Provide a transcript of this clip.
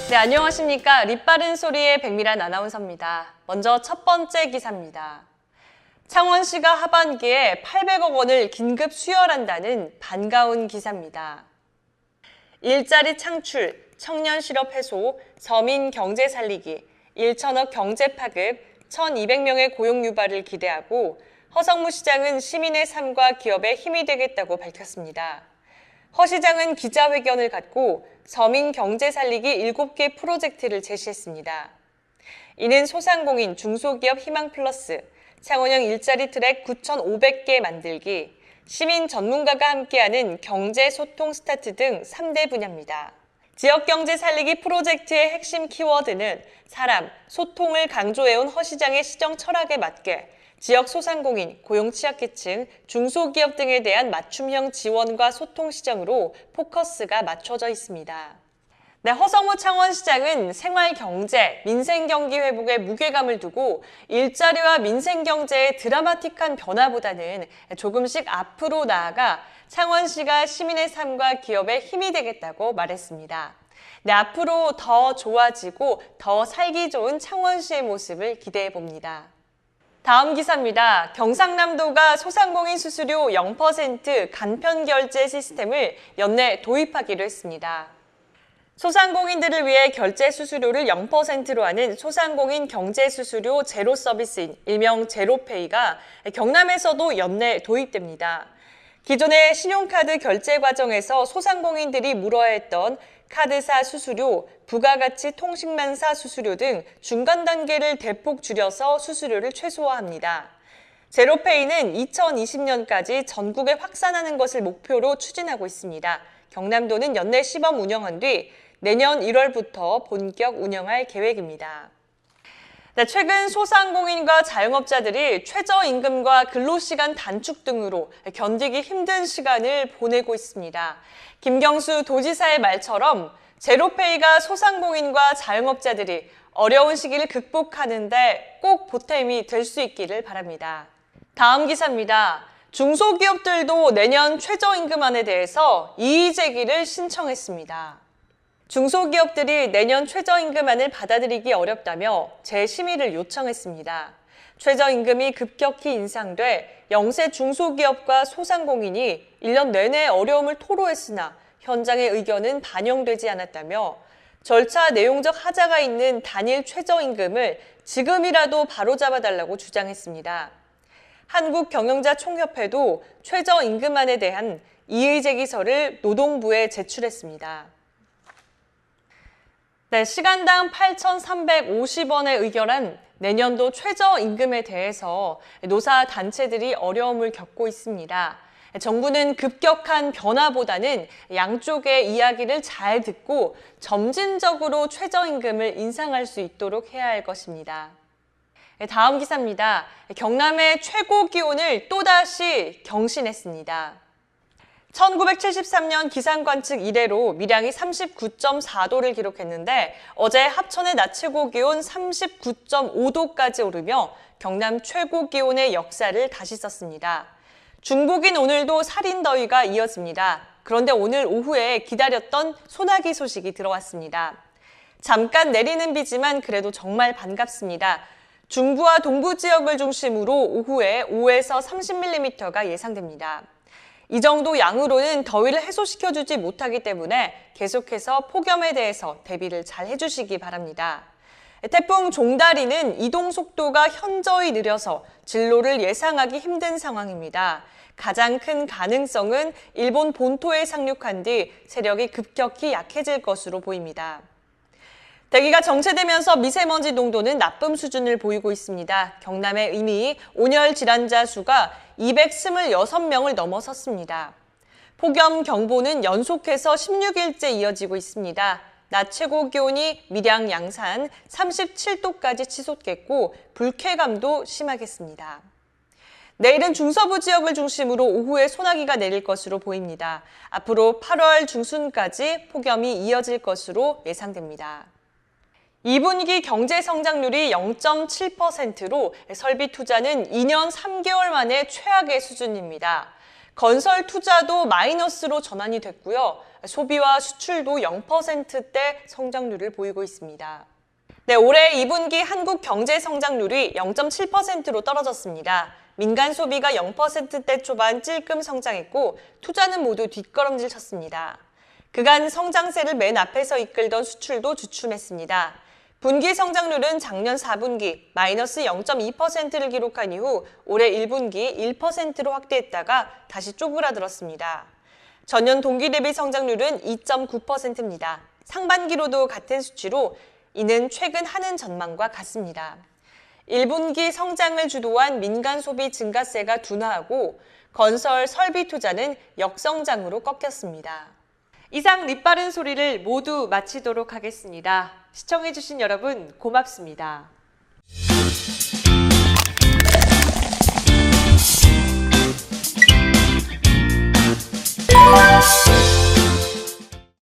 네, 안녕하십니까. 립바른 소리의 백미란 아나운서입니다. 먼저 첫 번째 기사입니다. 창원시가 하반기에 800억 원을 긴급 수혈한다는 반가운 기사입니다. 일자리 창출, 청년 실업 해소, 서민 경제 살리기, 1천억 경제 파급, 1,200명의 고용 유발을 기대하고 허성무 시장은 시민의 삶과 기업의 힘이 되겠다고 밝혔습니다. 허 시장은 기자회견을 갖고 서민 경제 살리기 7개 프로젝트를 제시했습니다. 이는 소상공인 중소기업 희망 플러스, 창원형 일자리 트랙 9,500개 만들기, 시민 전문가가 함께하는 경제 소통 스타트 등 3대 분야입니다. 지역 경제 살리기 프로젝트의 핵심 키워드는 사람, 소통을 강조해온 허 시장의 시정 철학에 맞게 지역 소상공인, 고용 취약계층, 중소기업 등에 대한 맞춤형 지원과 소통 시정으로 포커스가 맞춰져 있습니다. 네, 허성무 창원시장은 생활경제, 민생경기 회복에 무게감을 두고 일자리와 민생경제의 드라마틱한 변화보다는 조금씩 앞으로 나아가 창원시가 시민의 삶과 기업의 힘이 되겠다고 말했습니다. 네, 앞으로 더 좋아지고 더 살기 좋은 창원시의 모습을 기대해 봅니다. 다음 기사입니다. 경상남도가 소상공인 수수료 0% 간편결제 시스템을 연내 도입하기로 했습니다. 소상공인들을 위해 결제 수수료를 0%로 하는 소상공인 경제 수수료 제로 서비스인 일명 제로페이가 경남에서도 연내 도입됩니다. 기존의 신용카드 결제 과정에서 소상공인들이 물어야 했던 카드사 수수료, 부가가치 통신망사 수수료 등 중간 단계를 대폭 줄여서 수수료를 최소화합니다. 제로페이는 2020년까지 전국에 확산하는 것을 목표로 추진하고 있습니다. 경남도는 연내 시범 운영한 뒤 내년 1월부터 본격 운영할 계획입니다. 네, 최근 소상공인과 자영업자들이 최저임금과 근로시간 단축 등으로 견디기 힘든 시간을 보내고 있습니다. 김경수 도지사의 말처럼 제로페이가 소상공인과 자영업자들이 어려운 시기를 극복하는 데 꼭 보탬이 될 수 있기를 바랍니다. 다음 기사입니다. 중소기업들도 내년 최저임금안에 대해서 이의 제기를 신청했습니다. 중소기업들이 내년 최저임금안을 받아들이기 어렵다며 재심의를 요청했습니다. 최저임금이 급격히 인상돼 영세 중소기업과 소상공인이 1년 내내 어려움을 토로했으나 현장의 의견은 반영되지 않았다며 절차 내용적 하자가 있는 단일 최저임금을 지금이라도 바로잡아달라고 주장했습니다. 한국경영자총협회도 최저임금안에 대한 이의 제기서를 노동부에 제출했습니다. 네, 시간당 8,350원에 의결한 내년도 최저임금에 대해서 노사단체들이 어려움을 겪고 있습니다. 정부는 급격한 변화보다는 양쪽의 이야기를 잘 듣고 점진적으로 최저임금을 인상할 수 있도록 해야 할 것입니다. 다음 기사입니다. 경남의 최고 기온을 또다시 경신했습니다. 1973년 기상관측 이래로 밀양이 39.4도를 기록했는데 어제 합천의 낮 최고 기온 39.5도까지 오르며 경남 최고 기온의 역사를 다시 썼습니다. 중복인 오늘도 살인더위가 이어집니다. 그런데 오늘 오후에 기다렸던 소나기 소식이 들어왔습니다. 잠깐 내리는 비지만 그래도 정말 반갑습니다. 중부와 동부 지역을 중심으로 오후에 5에서 30mm가 예상됩니다. 이 정도 양으로는 더위를 해소시켜주지 못하기 때문에 계속해서 폭염에 대해서 대비를 잘 해주시기 바랍니다. 태풍 종다리는 이동 속도가 현저히 느려서 진로를 예상하기 힘든 상황입니다. 가장 큰 가능성은 일본 본토에 상륙한 뒤 세력이 급격히 약해질 것으로 보입니다. 대기가 정체되면서 미세먼지 농도는 나쁨 수준을 보이고 있습니다. 경남의 이미 온열 질환자 수가 226명을 넘어섰습니다. 폭염 경보는 연속해서 16일째 이어지고 있습니다. 낮 최고 기온이 밀양, 양산 37도까지 치솟겠고 불쾌감도 심하겠습니다. 내일은 중서부 지역을 중심으로 오후에 소나기가 내릴 것으로 보입니다. 앞으로 8월 중순까지 폭염이 이어질 것으로 예상됩니다. 2분기 경제 성장률이 0.7%로 설비 투자는 2년 3개월 만에 최악의 수준입니다. 건설 투자도 마이너스로 전환이 됐고요. 소비와 수출도 0%대 성장률을 보이고 있습니다. 네, 올해 2분기 한국 경제 성장률이 0.7%로 떨어졌습니다. 민간 소비가 0%대 초반 찔끔 성장했고 투자는 모두 뒷걸음질 쳤습니다. 그간 성장세를 맨 앞에서 이끌던 수출도 주춤했습니다. 분기 성장률은 작년 4분기 마이너스 0.2%를 기록한 이후 올해 1분기 1%로 확대했다가 다시 쪼그라들었습니다. 전년 동기 대비 성장률은 2.9%입니다. 상반기로도 같은 수치로 이는 최근 한은 전망과 같습니다. 1분기 성장을 주도한 민간 소비 증가세가 둔화하고 건설 설비 투자는 역성장으로 꺾였습니다. 이상 립바른 소리를 모두 마치도록 하겠습니다. 시청해주신 여러분 고맙습니다.